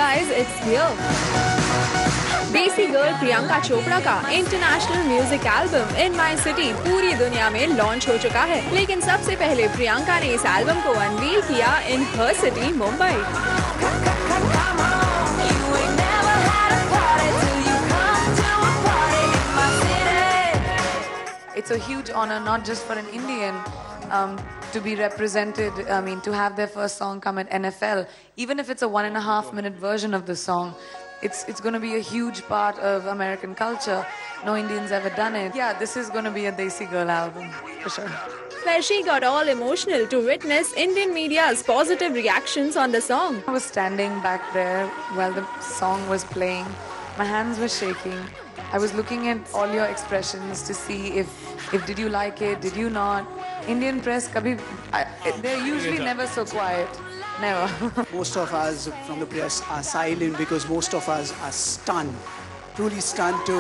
guys, it's here. देसी girl Priyanka Chopra का international music album in my city पूरी दुनिया में लॉन्च हो चुका है, लेकिन सबसे पहले प्रियंका ने इस एल्बम को अनवील किया in her city Mumbai. It's a huge honor, not just for an Indian, to be represented. I mean, to have their first song come at NFL, even if it's a 1.5-minute version of the song, it's going to be a huge part of American culture. No Indian's ever done it. Yeah, this is going to be a Desi Girl album for sure. Where she got all emotional to witness Indian media's positive reactions on the song. I was standing back there while the song was playing. My hands were shaking. I was looking at all your expressions to see if did you like it, did you not. Indian press, they're usually never so quiet. Never. Most of us from the press are silent because most of us are stunned, truly stunned to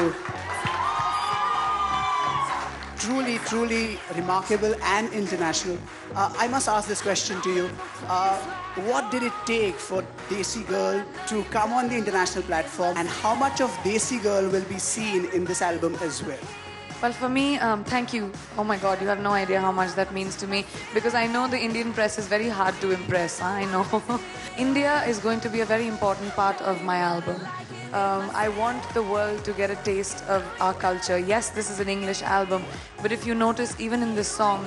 truly remarkable and international. I must ask this question to you. What did it take for Desi Girl to come on the international platform, and how much of Desi Girl will be seen in this album as well? Well, for me, thank you. Oh my God, you have no idea how much that means to me, because I know the Indian press is very hard to impress. I know. India is going to be a very important part of my album. I want the world to get a taste of our culture. Yes, this is an English album, but if you notice, even in this song,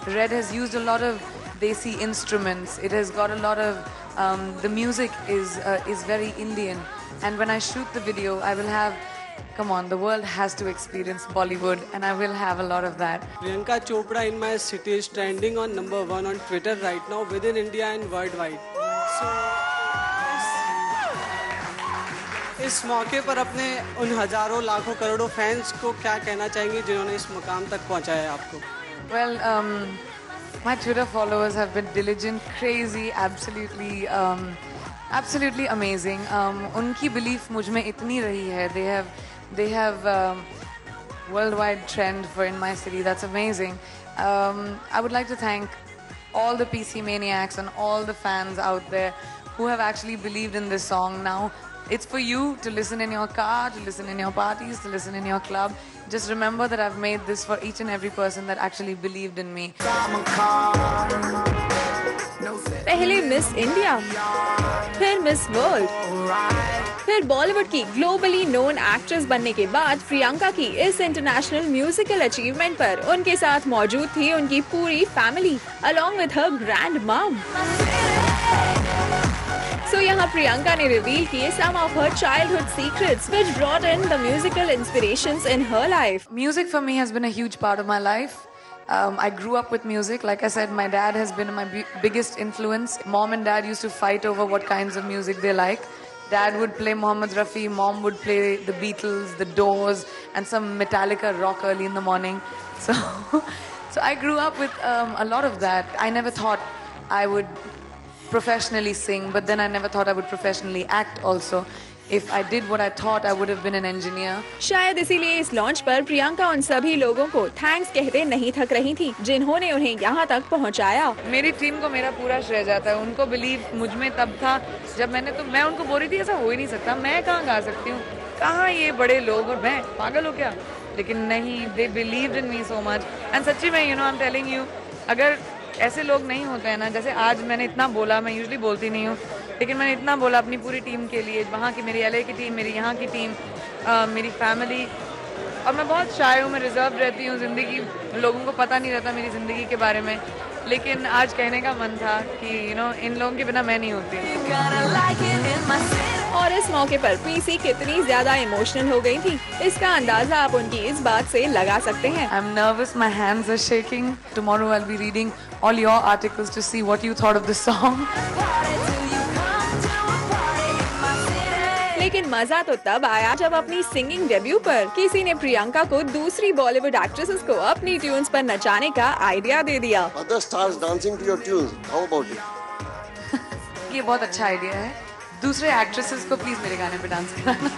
Red has used a lot of Desi instruments. It has got a lot of, the music is very Indian. And when I shoot the video, I will have, come on, the world has to experience Bollywood, and I will have a lot of that. Priyanka Chopra in my city is trending on #1 on Twitter right now within India and worldwide. So, इस मौके पर अपने उन हजारों लाखों करोड़ों fans को क्या कहना चाहेंगे जिन्होंने इस मुकाम तक पहुंचाया आपको? Well, my Twitter followers have been diligent, crazy, absolutely amazing. उनकी belief मुझ में इतनी रही है. They have worldwide trend for In My City. That's amazing. I would like to thank all the PC maniacs and all the fans out there who have actually believed in this song. Now, it's for you to listen in your car, to listen in your parties, to listen in your club. Just remember that I've made this for each and every person that actually believed in me. पहले miss India, फिर miss world, फिर बॉलीवुड की globally known actress बनने के बाद प्रियंका की इस international musical achievement पर उनके साथ मौजूद थी उनकी पूरी family along with her grand mom. So यहाँ प्रियंका ने रिवील किए some of her childhood secrets which brought in the musical inspirations in her life. Music for me has been a huge part of my life. I grew up with music. Like I said, my dad has been my biggest influence. Mom and dad used to fight over what kinds of music they like. Dad would play Mohammed Rafi, mom would play the Beatles, the Doors, and some Metallica rock early in the morning. So I grew up with a lot of that. I never thought I would professionally sing, but then I never thought I would professionally act also. If I did what I thought, I would have been an engineer. शायद इसीलिए इस launch पर प्रियंका उन सभी लोगों को thanks कहते नहीं थक रही थी जिन्होंने उन्हें यहाँ तक पहुँचाया। मेरी टीम को मेरा पूरा श्रेय जाता है। उनको बिलीव मुझ में तब था जब मैं उनको बोल रही थी ऐसा हो ही नहीं सकता, मैं कहाँ गा सकती हूँ, कहाँ ये बड़े लोग और मैं पागल हो क्या, लेकिन नहीं, they believed in me so much. And सच्ची में I'm telling you, अगर ऐसे लोग नहीं होते हैं ना, जैसे आज मैंने इतना बोला, मैं यूजुअली बोलती नहीं हूँ, लेकिन मैंने इतना बोला अपनी पूरी टीम के लिए, वहाँ की मेरी LA की टीम, मेरी यहाँ की टीम, मेरी फैमिली, और मैं बहुत शाय हूँ, मैं रिजर्व रहती हूँ ज़िंदगी, लोगों को पता नहीं रहता मेरी ज़िंदगी के बारे में, लेकिन आज कहने का मन था कि इन लोगों के बिना मैं नहीं होती। और इस मौके पर पीसी कितनी ज्यादा इमोशनल हो गई थी, इसका अंदाजा आप उनकी इस बात से लगा सकते हैं। I'm nervous, my hands are shaking. Tomorrow I'll be reading all your articles to see what you thought of the song. लेकिन मजा तो तब आया जब अपनी सिंगिंग डेब्यू पर किसी ने प्रियंका को दूसरी बॉलीवुड एक्ट्रेसेस को अपनी ट्यून्स पर नचाने का आइडिया दे दिया। Other stars dancing to your tunes. How about it? ये बहुत अच्छा आइडिया है। दूसरे एक्ट्रेसेस को प्लीज मेरे गाने पे डांस कराना।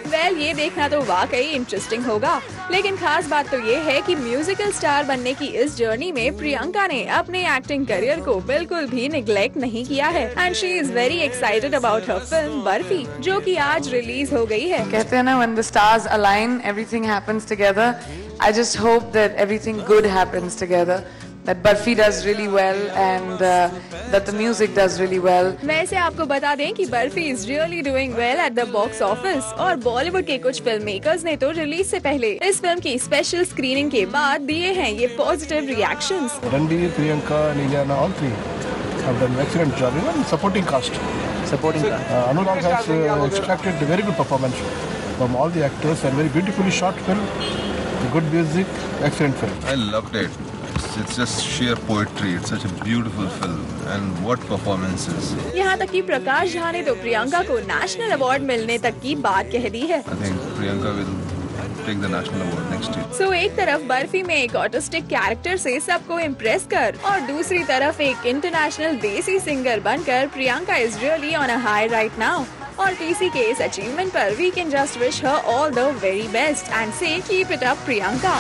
वेल ये देखना तो वाकई इंटरेस्टिंग होगा, लेकिन खास बात तो ये है कि म्यूजिकल स्टार बनने की इस जर्नी में प्रियंका ने अपने एक्टिंग करियर को बिल्कुल भी निग्लेक्ट नहीं किया है and she is very excited about her film barfi, जो कि आज रिलीज हो गई है। कहते हैं ना, when the stars align, everything happens together. I just hope that everything good happens together. That Barfi does really well and that the music does really well. वैसे आपको बता दें कि barfi is really doing well at the box office और बॉलीवुड के कुछ film makers ने तो रिलीज से पहले इस फिल्म की स्पेशल स्क्रीनिंग के बाद दिए हैं ये positive reactions. Ranbir, Priyanka, Nilyana, all three have done an excellent job. Even supporting cast. Anurag has extracted a very good performance from all the actors and very beautifully shot film. Good music, excellent film. I loved it. It's just sheer poetry. It's such a beautiful film, and what performances! यहाँ तक कि प्रकाश झा ने तो प्रियंका को national award मिलने तक की बात कह दी है। I think Priyanka will take the national award next year. So एक तरफ बर्फी में एक ऑटिस्टिक कैरेक्टर से सबको इम्प्रेस कर और दूसरी तरफ एक इंटरनेशनल देसी सिंगर बनकर Priyanka is really on a high right now. और टीसी के इस अचीवमेंट पर we can just wish her all the very best and say keep it up Priyanka.